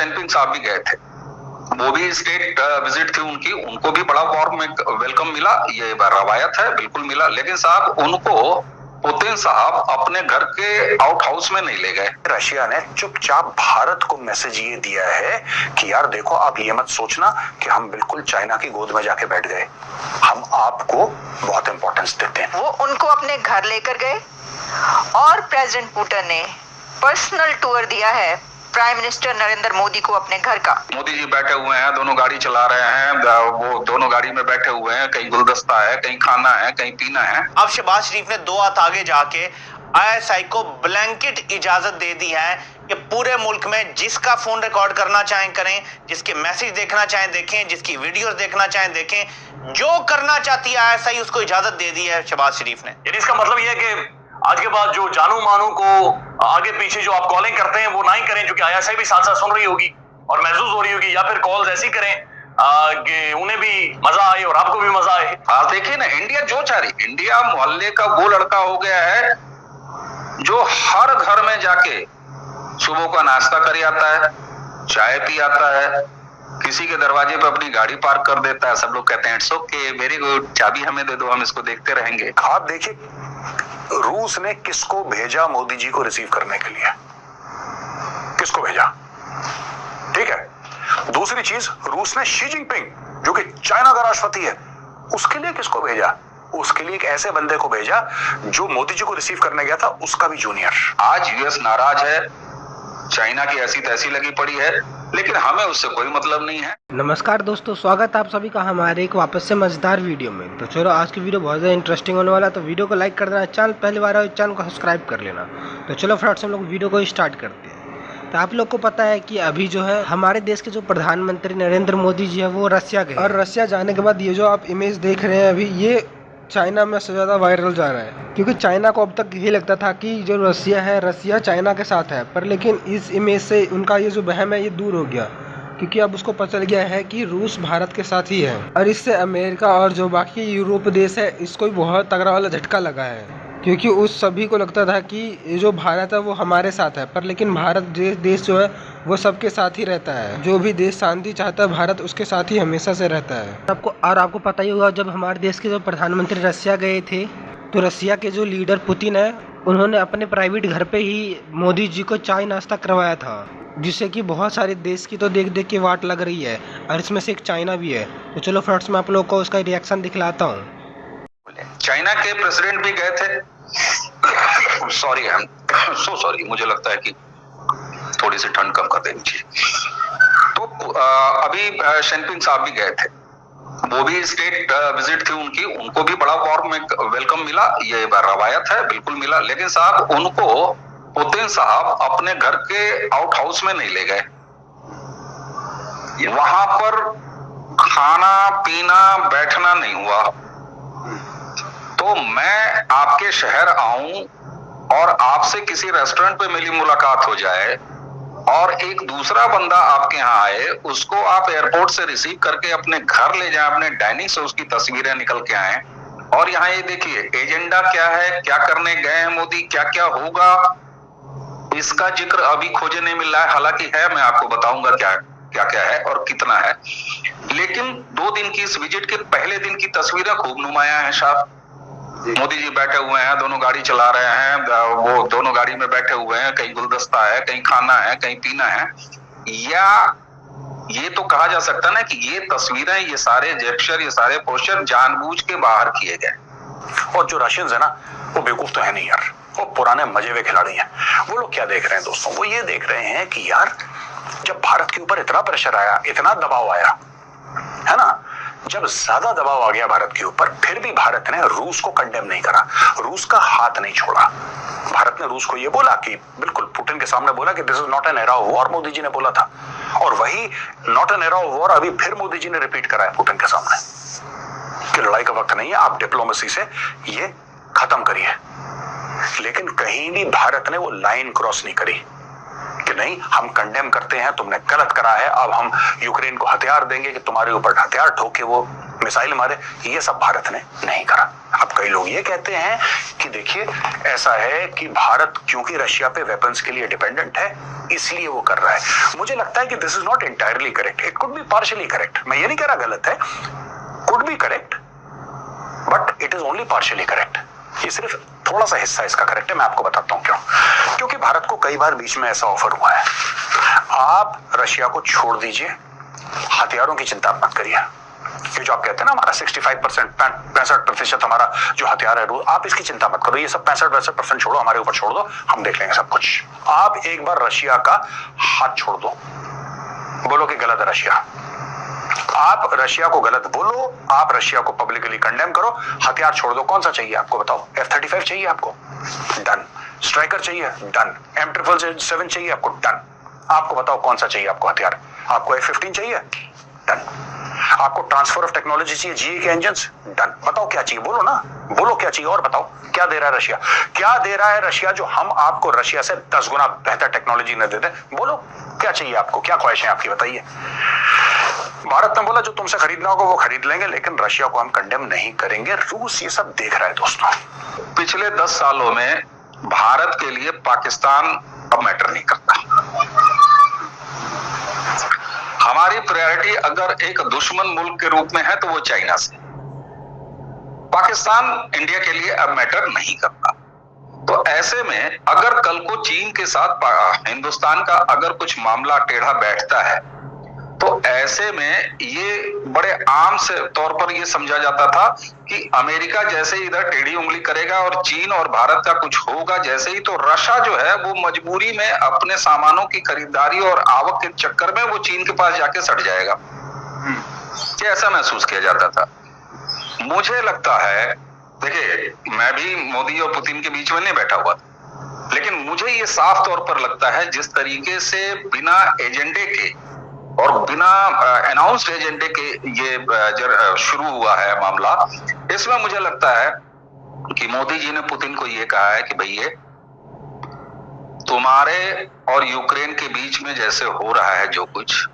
Jinping साहब भी गए थे, वो भी स्टेट विजिट थी उनकी, उनको भी बड़ा वार्म वेलकम मिला, ये रवायत है, बिल्कुल मिला। लेकिन साहब उनको पुतिन साहब अपने घर के आउट हाउस में नहीं ले गए। रशिया ने चुपचाप भारत को मैसेज ये दिया है कि यार देखो, आप ये मत सोचना कि हम बिल्कुल चाइना की गोद में जाके बैठ गए, हम आपको बहुत इंपॉर्टेंस देते हैं। वो उनको अपने घर लेकर गए और प्रेसिडेंट पुतिन ने पर्सनल टूर दिया है प्राइम मिनिस्टर नरेंद्र मोदी को अपने घर का। मोदी जी बैठे हुए हैं, दोनों गाड़ी चला रहे हैं, वो दोनों गाड़ी में बैठे हुए हैं, कहीं गुलदस्ता है, कहीं खाना है, कहीं पीना है। अब शहबाज शरीफ ने 2 हाथ आगे जाके ISI को ब्लैंकेट इजाजत दे दी है कि पूरे मुल्क में जिसका फोन रिकॉर्ड करना चाहें करें, जिसके मैसेज देखना चाहें देखें, जिसकी वीडियोस देखना चाहें देखें, जो करना चाहती है ISI उसको इजाजत दे दी है शहबाज शरीफ ने। यानी इसका मतलब यह है कि आज के बाद जो जानू मानू को आगे पीछे जो आप कॉलिंग करते हैं वो ना ही करें, जो कि ISI भी साथ साथ सुन रही होगी और महसूस हो रही होगी, या फिर कॉल्स ऐसी करें कि उन्हें भी मजा आए और आपको भी मजा आए। आप देखिए ना, इंडिया जो चाह रही, इंडिया मोहल्ले का वो लड़का हो गया है जो हर घर में जाके सुबह का नाश्ता कर आता है, चाय पी आता है, किसी के दरवाजे पे अपनी गाड़ी पार्क कर देता है। सब लोग कहते हैं इट्स ओके, वेरी गुड, चाबी हमें दे दो, हम इसको देखते रहेंगे। आप देखिए रूस ने किसको भेजा मोदी जी को रिसीव करने के लिए, किसको भेजा, ठीक है। दूसरी चीज, रूस ने शी जिनपिंग जो कि चाइना का राष्ट्रपति है, उसके लिए किसको भेजा, उसके लिए एक ऐसे बंदे को भेजा जो मोदी जी को रिसीव करने गया था, उसका भी जूनियर। आज यूएस नाराज है, चाइना की ऐसी तैसी लगी पड़ी है, लेकिन हमें उससे कोई मतलब नहीं है। नमस्कार दोस्तों, स्वागत है आप सभी का हमारे एक वापस से मजेदार वीडियो में। तो चलो आज की वीडियो बहुत ज़्यादा इंटरेस्टिंग होने वाला है, तो वीडियो को लाइक कर देना, चैनल पहली बार आए चैनल को सब्सक्राइब कर लेना। तो चलो फ्रेंड्स हम लोग वीडियो को स्टार्ट करते हैं। तो आप लोग को पता है कि अभी जो है हमारे देश के जो प्रधानमंत्री नरेंद्र मोदी जी है वो रशिया गए, और रशिया जाने के बाद ये जो आप इमेज देख रहे हैं अभी, ये चाइना में सबसे ज़्यादा वायरल जा रहा है, क्योंकि चाइना को अब तक यही लगता था कि जो रशिया है, रशिया चाइना के साथ है, पर लेकिन इस इमेज से उनका ये जो वहम है ये दूर हो गया, क्योंकि अब उसको पता चल गया है कि रूस भारत के साथ ही है। और इससे अमेरिका और जो बाकी यूरोप देश है इसको भी बहुत तगड़ा वाला झटका लगा है, क्योंकि उस सभी को लगता था कि ये जो भारत है वो हमारे साथ है, पर लेकिन भारत देश जो है वो सबके साथ ही रहता है। जो भी देश शांति चाहता है भारत उसके साथ ही हमेशा से रहता है। आपको पता ही होगा, जब हमारे देश के जो प्रधानमंत्री रशिया गए थे तो रशिया के जो लीडर पुतिन है उन्होंने अपने प्राइवेट घर पे ही मोदी जी को चाय नाश्ता करवाया था, जिससे कि बहुत सारे देश की तो देख देख के वाट लग रही है, और इसमें से एक चाइना भी है। तो चलो फ्रेंड्स मैं आप लोग को उसका रिएक्शन दिखलाता हूँ। चाइना के प्रेसिडेंट भी गए थे, sorry I am so sorry, मुझे लगता है कि थोड़ी सी ठंड कम कर देनी चाहिए। तो अभी जिनपिंग साहब भी गए थे, वो भी स्टेट विजिट थी उनकी, उनको भी बड़ा वार्म वेलकम मिला, ये रवायत है, बिल्कुल मिला। लेकिन साहब उनको पुतिन साहब अपने घर के आउट हाउस में नहीं ले गए, वहां पर खाना पीना बैठना नहीं हुआ। तो मैं आपके शहर आऊं और आपसे किसी रेस्टोरेंट पे मेरी मुलाकात हो जाए और एक दूसरा बंदा आपके यहाँ आए, उसको आप एयरपोर्ट से रिसीव करके अपने घर ले जाएं, अपने डाइनिंग से उसकी तस्वीरें निकल के आए, और यहाँ ये देखिए एजेंडा क्या है, क्या करने गए हैं मोदी, क्या क्या होगा, इसका जिक्र अभी खोजे नहीं मिल रहा है। हालांकि है, मैं आपको बताऊंगा क्या क्या क्या है और कितना है। लेकिन 2 दिन की इस विजिट के पहले दिन की तस्वीरें खूब नुमाया है साहब। मोदी जी बैठे हुए हैं, दोनों गाड़ी चला रहे हैं, वो दोनों गाड़ी में बैठे हुए हैं, कहीं गुलदस्ता है, कहीं खाना है, कहीं पीना है। या ये तो कहा जा सकता है ना कि ये तस्वीरें, ये सारे जेस्चर, ये सारे पोस्टर जानबूझ के बाहर किए गए। और जो रशियंस है ना, वो बेवकूफ तो है नहीं यार, वो पुराने मजे हुए खिलाड़ी हैं। वो लोग क्या देख रहे हैं दोस्तों, वो ये देख रहे हैं कि यार जब भारत के ऊपर इतना प्रेशर आया, इतना दबाव आया है ना, जब ज्यादा दबाव आ गया भारत के ऊपर, फिर भी भारत ने रूस को कंडेम नहीं करा, रूस का हाथ नहीं छोड़ा। भारत ने रूस को ये बोला कि बिल्कुल पुतिन के सामने बोला कि this is not an era of war, Modi ji ने बोला था, और वही not an era of war अभी फिर मोदी जी ने रिपीट कराया पुतिन के सामने कि लड़ाई का वक्त नहीं है, आप डिप्लोमेसी से ये खत्म करिए। लेकिन कहीं भी भारत ने वो लाइन क्रॉस नहीं करी कि नहीं हम कंडेम करते हैं, तुमने गलत करा है, अब हम यूक्रेन को हथियार देंगे कि तुम्हारे ऊपर हथियार ठोके वो मिसाइल मारे। ये सब भारत ने नहीं करा। अब कई लोग ये कहते हैं कि देखिए ऐसा है कि भारत क्योंकि रशिया पे वेपन्स के लिए डिपेंडेंट है इसलिए वो कर रहा है। मुझे लगता है कि this is not entirely correct, it could be partially correct. मैं ये नहीं कह रहा गलत है, could be correct but it is only partially correct. ये सिर्फ थोड़ा सा हिस्सा इसका करेक्ट है। मैं आपको बताता हूं क्यों। क्योंकि भारत को कई बार बीच में ऐसा ऑफर हुआ है, आप रशिया को छोड़ दीजिए, हथियारों की चिंता मत करिए। ये जो आप कहते हैं ना हमारा 65% हमारा जो हथियार है, आप इसकी चिंता मत करो, ये सब 65% छोड़ो, हमारे ऊपर छोड़ दो, हम देख लेंगे सब कुछ। आप एक बार रशिया का हाथ छोड़ दो, बोलो कि गलत है रशिया, आप रशिया को गलत बोलो, आप रशिया को पब्लिकली कंडेम करो, हथियार छोड़ दो। कौन सा चाहिए आपको बताओ? F-35 चाहिए आपको? डन। स्ट्राइकर चाहिए? डन। M777 चाहिए आपको? डन। आपको बताओ कौन सा चाहिए आपको हथियार? आपको F-15 चाहिए? डन। आपको ट्रांसफर ऑफ टेक्नोलॉजी चाहिए, GE के इंजन्स? डन। बताओ क्या चाहिए, बोलो ना, बोलो क्या चाहिए और बताओ क्या दे रहा है रशिया? क्या दे रहा है रशिया जो हम आपको रशिया से 10 गुना बेहतर टेक्नोलॉजी न दे दें? बोलो क्या चाहिए आपको, क्या ख्वाहिशें आपकी बताइए। भारत ने बोला जो तुमसे खरीदना होगा वो खरीद लेंगे, लेकिन रशिया को हम कंडेम नहीं करेंगे। रूस ये सब देख रहा है दोस्तों। पिछले 10 सालों में भारत के लिए पाकिस्तान अब मैटर नहीं करता। हमारी प्रायोरिटी अगर एक दुश्मन मुल्क के रूप में है तो वो चाइना से। पाकिस्तान इंडिया के लिए अब मैटर नहीं करता। तो ऐसे में अगर कल को चीन के साथ हिंदुस्तान का अगर कुछ मामला टेढ़ा बैठता है तो ऐसे में ये बड़े आम से तौर पर ये समझा जाता था कि अमेरिका जैसे इधर टेढ़ी उंगली करेगा और चीन और भारत का कुछ होगा जैसे ही, तो रशिया जो है वो मजबूरी में अपने सामानों की खरीदारी और आवक के चक्कर में वो चीन के पास जाके सट जाएगा। ये ऐसा महसूस किया जाता था। मुझे लगता है, देखिए मैं भी मोदी और पुतिन के बीच में नहीं बैठा हुआ था, लेकिन मुझे ये साफ तौर पर लगता है जिस तरीके से बिना एजेंडे के और बिना अनाउंस्ड एजेंडे के ये शुरू हुआ है मामला, इसमें मुझे लगता है कि मोदी जी ने पुतिन को ये कहा है कि भैया तुम्हारे और यूक्रेन के बीच में जैसे हो रहा है जो कुछ,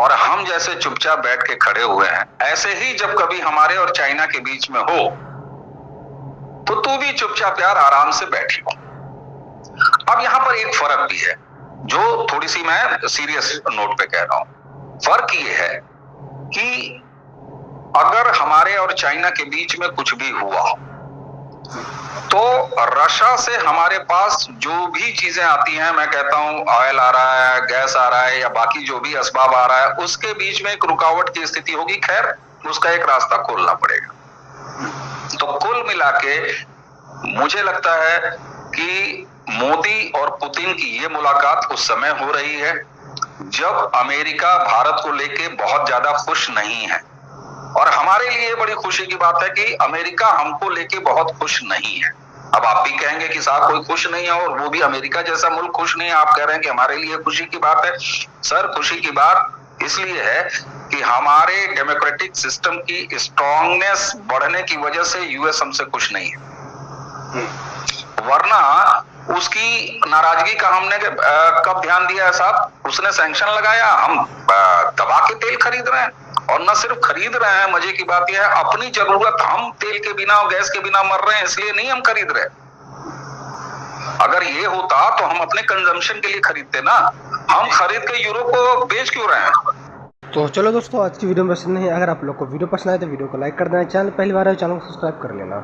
और हम जैसे चुपचाप बैठ के खड़े हुए हैं, ऐसे ही जब कभी हमारे और चाइना के बीच में हो तो तू भी चुपचाप यार आराम से बैठी हो। अब यहां पर एक फर्क भी है जो थोड़ी सी मैं सीरियस नोट पे कह रहा हूं। फर्क ये है कि अगर हमारे और चाइना के बीच में कुछ भी हुआ तो रशिया से हमारे पास जो भी चीजें आती हैं, मैं कहता हूं ऑयल आ रहा है, गैस आ रहा है या बाकी जो भी असबाब आ रहा है, उसके बीच में एक रुकावट की स्थिति होगी। खैर उसका एक रास्ता खोलना पड़ेगा। तो कुल मिला के मुझे लगता है कि मोदी और पुतिन की ये मुलाकात उस समय हो रही है जब अमेरिका भारत को लेके बहुत ज्यादा खुश नहीं है, और हमारे लिए बड़ी खुशी की बात है कि अमेरिका हमको लेके बहुत खुश नहीं है। अब आप भी कहेंगे कि साहब कोई खुश नहीं है और वो भी अमेरिका जैसा मुल्क खुश नहीं है, आप कह रहे हैं कि हमारे लिए खुशी की बात है। सर खुशी की बात इसलिए है कि हमारे डेमोक्रेटिक सिस्टम की स्ट्रांगनेस बढ़ने की वजह से यूएस हमसे खुश नहीं है, वरना उसकी नाराजगी का हमने कब ध्यान दिया है साहब? उसने सैंक्शन लगाया, हम दबा के तेल खरीद रहे हैं, और न सिर्फ खरीद रहे हैं, मजे की बात यह है अपनी जरूरत, हम तेल के बिना और गैस के बिना मर रहे हैं इसलिए नहीं हम खरीद रहे। अगर ये होता तो हम अपने कंजम्पशन के लिए खरीदते ना, हम खरीद के यूरो को बेच क्यों रहे हैं? तो चलो दोस्तों आज की वीडियो में बस नहीं। अगर आप लोग को वीडियो पसंद आए तो वीडियो को लाइक कर देना, चैनल पहली बार है चैनल को सब्सक्राइब कर लेना।